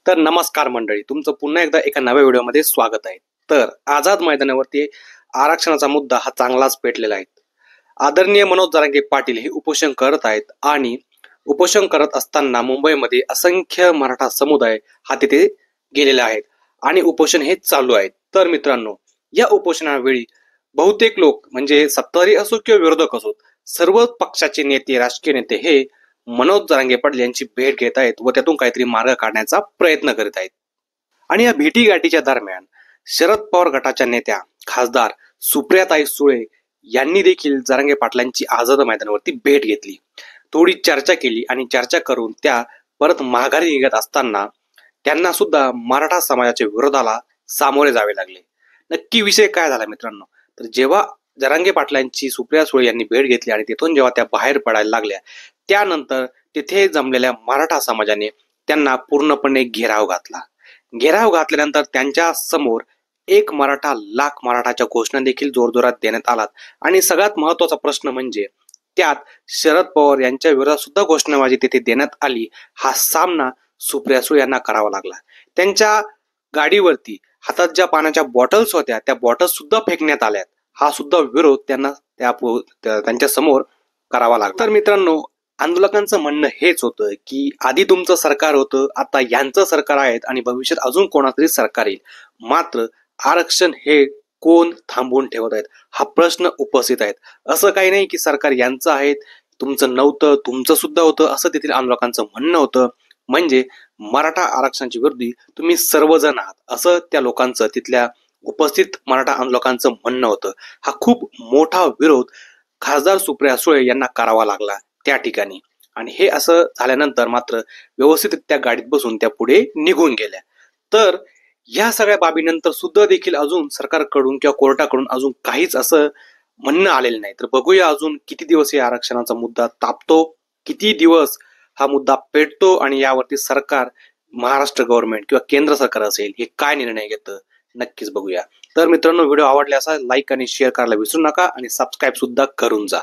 तर नमस्कार मंडळी, तुमचं पुन्हा एकदा एका नव्या व्हिडिओमध्ये स्वागत आहे। तर आझाद मैदानावरती आरक्षणाचा मुद्दा हा चांगलाच पेटलेला आहे। आदरणीय मनोज जरांगे पाटील हे उपोषण करत आहेत आणि उपोषण करत असताना मुंबईमध्ये असंख्य मराठा समुदाय हा तिथे गेलेला आहे आणि उपोषण हे चालू आहे। तर मित्रांनो, या उपोषणावेळी बहुतेक लोक म्हणजे सत्ताधारी असो किंवा विरोधक असो, सर्व पक्षाचे नेते, राजकीय नेते हे मनोज जरांगे पाटील यांची भेट घेत आहेत व त्यातून काहीतरी मार्ग काढण्याचा प्रयत्न करीत आहेत। आणि या भेटीगाठीच्या दरम्यान शरद पवार गटाच्या नेत्या खासदार सुप्रियाताई सुळे यांनी देखील जरांगे पाटलांची आझाद मैदानावरती भेट घेतली, थोडी चर्चा केली आणि चर्चा करून त्या परत माघारी निघत असताना त्यांना सुद्धा मराठा समाजाच्या विरोधाला सामोरे जावे लागले। नक्की विषय काय झाला मित्रांनो, तर जेव्हा जरांगे पाटलांची सुप्रिया सुळे यांनी भेट घेतली आणि तिथून जेव्हा त्या बाहेर पडायला लागल्या, त्यानंतर तिथे जमलेल्या मराठा समाजाने त्यांना पूर्णपणे घेराव घातला। घेराव घातल्यानंतर त्यांच्या समोर एक मराठा लाख मराठाच्या घोषणा देखील जोरजोरात देण्यात आलात आणि सगळ्यात महत्वाचा प्रश्न म्हणजे त्यात शरद पवार यांच्या विरोधात सुद्धा घोषणाबाजी तिथे देण्यात आली। हा सामना सुप्रिया सुळे यांना करावा लागला। त्यांच्या गाडीवरती हातात ज्या पाण्याच्या बॉटल्स होत्या त्या बॉटल्स सुद्धा फेकण्यात आल्यात। हा सुद्धा विरोध त्यांना त्यांच्या समोर करावा लागला। तर मित्रांनो, आंदोलकांचं म्हणणं हेच होतं की आधी तुमचं सरकार होतं, आता यांचं सरकार आहे आणि भविष्यात अजून कोणातरी सरकार येईल, मात्र आरक्षण हे कोण थांबवून ठेवत आहेत हा प्रश्न उपस्थित आहे। असं काही नाही की सरकार यांचं आहे, तुमचं नव्हतं, तुमचं सुद्धा होतं असं तेथील आंदोलकांचं म्हणणं होतं। म्हणजे मराठा आरक्षणाच्या विरोधी तुम्ही सर्वजण आहात असं त्या लोकांचं, तिथल्या उपस्थित मराठा आंदोलकांचं म्हणणं होतं। हा खूप मोठा विरोध खासदार सुप्रिया सुळे यांना करावा लागला त्या ठिकाणी आणि हे असं झाल्यानंतर मात्र व्यवस्थित त्या गाडीत बसून त्या पुढे निघून गेल्या। तर या सगळ्या बाबीनंतर सुद्धा देखील अजून सरकारकडून किंवा कोर्टाकडून अजून काहीच असं म्हणणं आलेलं नाही। तर बघूया अजून किती दिवस या आरक्षणाचा मुद्दा तापतो, किती दिवस हा मुद्दा पेटतो आणि यावरती सरकार, महाराष्ट्र गव्हर्नमेंट किंवा केंद्र सरकार असेल हे काय निर्णय घेतं, नक्कीच बघूया। तर मित्रांनो, व्हिडिओ आवडला असेल लाईक आणि शेअर करायला विसरू नका आणि सबस्क्राईब सुद्धा करून जा।